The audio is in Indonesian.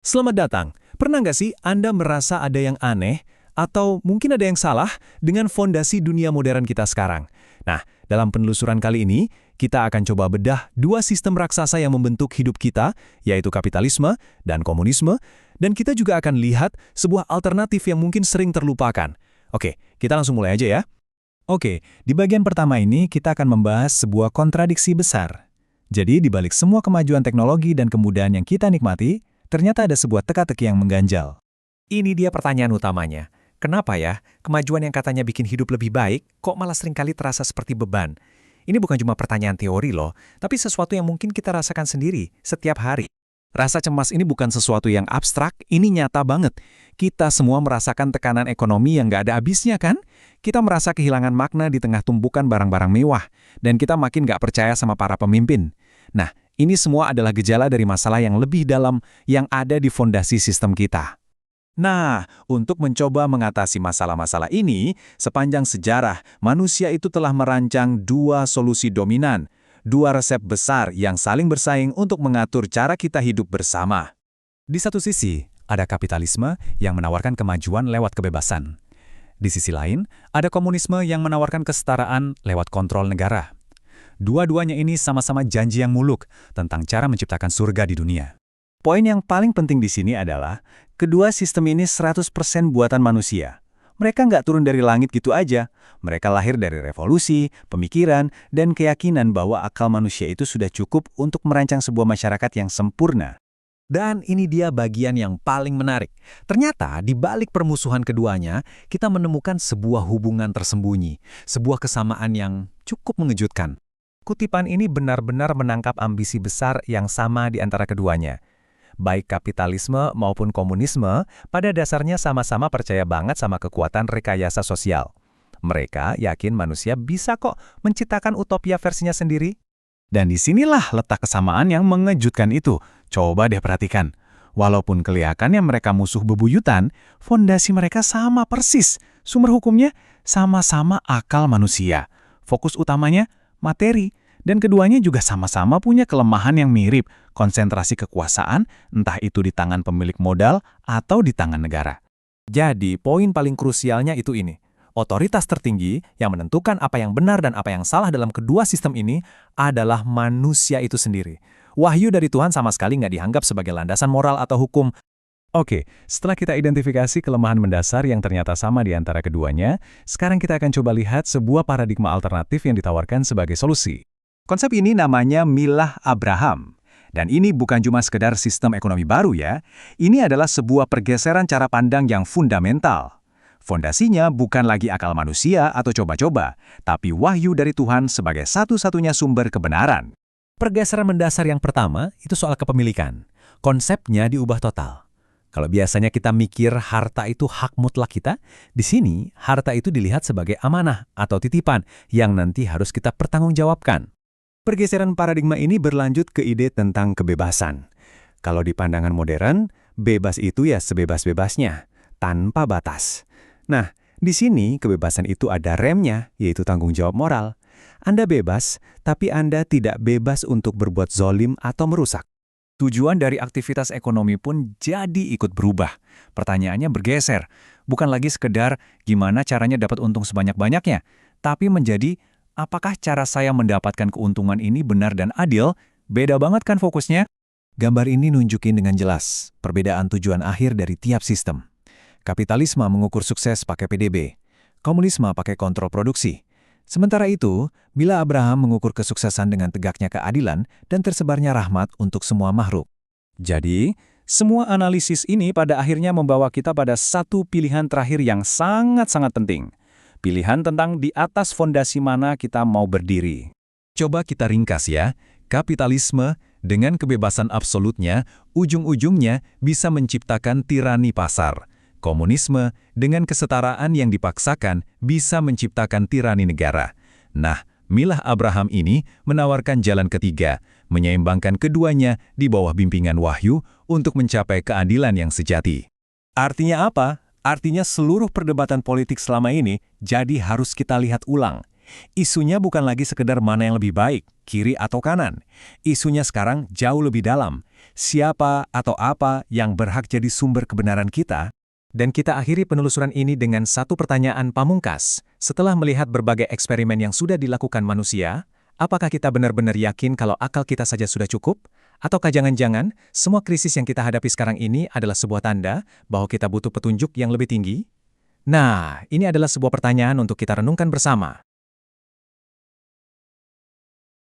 Selamat datang. Pernah nggak sih Anda merasa ada yang aneh atau mungkin ada yang salah dengan fondasi dunia modern kita sekarang? Nah, dalam penelusuran kali ini, kita akan coba bedah dua sistem raksasa yang membentuk hidup kita, yaitu kapitalisme dan komunisme, dan kita juga akan lihat sebuah alternatif yang mungkin sering terlupakan. Oke, kita langsung mulai aja ya. Oke, di bagian pertama ini kita akan membahas sebuah kontradiksi besar. Jadi, di balik semua kemajuan teknologi dan kemudahan yang kita nikmati, ternyata ada sebuah teka-teki yang mengganjal. Ini dia pertanyaan utamanya. Kenapa ya, kemajuan yang katanya bikin hidup lebih baik, kok malah seringkali terasa seperti beban? Ini bukan cuma pertanyaan teori loh, tapi sesuatu yang mungkin kita rasakan sendiri, setiap hari. Rasa cemas ini bukan sesuatu yang abstrak, ini nyata banget. Kita semua merasakan tekanan ekonomi yang nggak ada habisnya kan? Kita merasa kehilangan makna di tengah tumpukan barang-barang mewah, dan kita makin nggak percaya sama para pemimpin. Nah, ini semua adalah gejala dari masalah yang lebih dalam yang ada di fondasi sistem kita. Nah, untuk mencoba mengatasi masalah-masalah ini, sepanjang sejarah, manusia itu telah merancang dua solusi dominan, dua resep besar yang saling bersaing untuk mengatur cara kita hidup bersama. Di satu sisi, ada kapitalisme yang menawarkan kemajuan lewat kebebasan. Di sisi lain, ada komunisme yang menawarkan kesetaraan lewat kontrol negara. Dua-duanya ini sama-sama janji yang muluk tentang cara menciptakan surga di dunia. Poin yang paling penting di sini adalah, kedua sistem ini 100% buatan manusia. Mereka nggak turun dari langit gitu aja. Mereka lahir dari revolusi, pemikiran, dan keyakinan bahwa akal manusia itu sudah cukup untuk merancang sebuah masyarakat yang sempurna. Dan ini dia bagian yang paling menarik. Ternyata di balik permusuhan keduanya, kita menemukan sebuah hubungan tersembunyi, sebuah kesamaan yang cukup mengejutkan. Kutipan ini benar-benar menangkap ambisi besar yang sama di antara keduanya. Baik kapitalisme maupun komunisme, pada dasarnya sama-sama percaya banget sama kekuatan rekayasa sosial. Mereka yakin manusia bisa kok menciptakan utopia versinya sendiri. Dan disinilah letak kesamaan yang mengejutkan itu. Coba deh perhatikan. Walaupun kelihatannya mereka musuh bebuyutan, fondasi mereka sama persis. Sumber hukumnya sama-sama akal manusia. Fokus utamanya materi. Dan keduanya juga sama-sama punya kelemahan yang mirip, konsentrasi kekuasaan, entah itu di tangan pemilik modal atau di tangan negara. Jadi, poin paling krusialnya itu ini. Otoritas tertinggi yang menentukan apa yang benar dan apa yang salah dalam kedua sistem ini adalah manusia itu sendiri. Wahyu dari Tuhan sama sekali nggak dianggap sebagai landasan moral atau hukum. Oke, setelah kita identifikasi kelemahan mendasar yang ternyata sama di antara keduanya, sekarang kita akan coba lihat sebuah paradigma alternatif yang ditawarkan sebagai solusi. Konsep ini namanya Milah Abraham. Dan ini bukan cuma sekedar sistem ekonomi baru ya, ini adalah sebuah pergeseran cara pandang yang fundamental. Fondasinya bukan lagi akal manusia atau coba-coba, tapi wahyu dari Tuhan sebagai satu-satunya sumber kebenaran. Pergeseran mendasar yang pertama itu soal kepemilikan. Konsepnya diubah total. Kalau biasanya kita mikir harta itu hak mutlak kita, di sini harta itu dilihat sebagai amanah atau titipan yang nanti harus kita pertanggungjawabkan. Pergeseran paradigma ini berlanjut ke ide tentang kebebasan. Kalau di pandangan modern, bebas itu ya sebebas-bebasnya, tanpa batas. Nah, di sini kebebasan itu ada remnya, yaitu tanggung jawab moral. Anda bebas, tapi Anda tidak bebas untuk berbuat zolim atau merusak. Tujuan dari aktivitas ekonomi pun jadi ikut berubah. Pertanyaannya bergeser, bukan lagi sekedar gimana caranya dapat untung sebanyak-banyaknya, tapi menjadi apakah cara saya mendapatkan keuntungan ini benar dan adil? Beda banget kan fokusnya? Gambar ini nunjukin dengan jelas perbedaan tujuan akhir dari tiap sistem. Kapitalisme mengukur sukses pakai PDB, komunisme pakai kontrol produksi. Sementara itu, Milah Abraham mengukur kesuksesan dengan tegaknya keadilan dan tersebarnya rahmat untuk semua makhluk. Jadi, semua analisis ini pada akhirnya membawa kita pada satu pilihan terakhir yang sangat-sangat penting. Pilihan tentang di atas fondasi mana kita mau berdiri. Coba kita ringkas ya. Kapitalisme dengan kebebasan absolutnya, ujung-ujungnya bisa menciptakan tirani pasar. Komunisme dengan kesetaraan yang dipaksakan bisa menciptakan tirani negara. Nah, Milah Abraham ini menawarkan jalan ketiga, menyeimbangkan keduanya di bawah bimbingan wahyu untuk mencapai keadilan yang sejati. Artinya apa? Artinya seluruh perdebatan politik selama ini jadi harus kita lihat ulang. Isunya bukan lagi sekedar mana yang lebih baik, kiri atau kanan. Isunya sekarang jauh lebih dalam. Siapa atau apa yang berhak jadi sumber kebenaran kita? Dan kita akhiri penelusuran ini dengan satu pertanyaan pamungkas. Setelah melihat berbagai eksperimen yang sudah dilakukan manusia, apakah kita benar-benar yakin kalau akal kita saja sudah cukup? Ataukah jangan-jangan semua krisis yang kita hadapi sekarang ini adalah sebuah tanda bahwa kita butuh petunjuk yang lebih tinggi? Nah, ini adalah sebuah pertanyaan untuk kita renungkan bersama.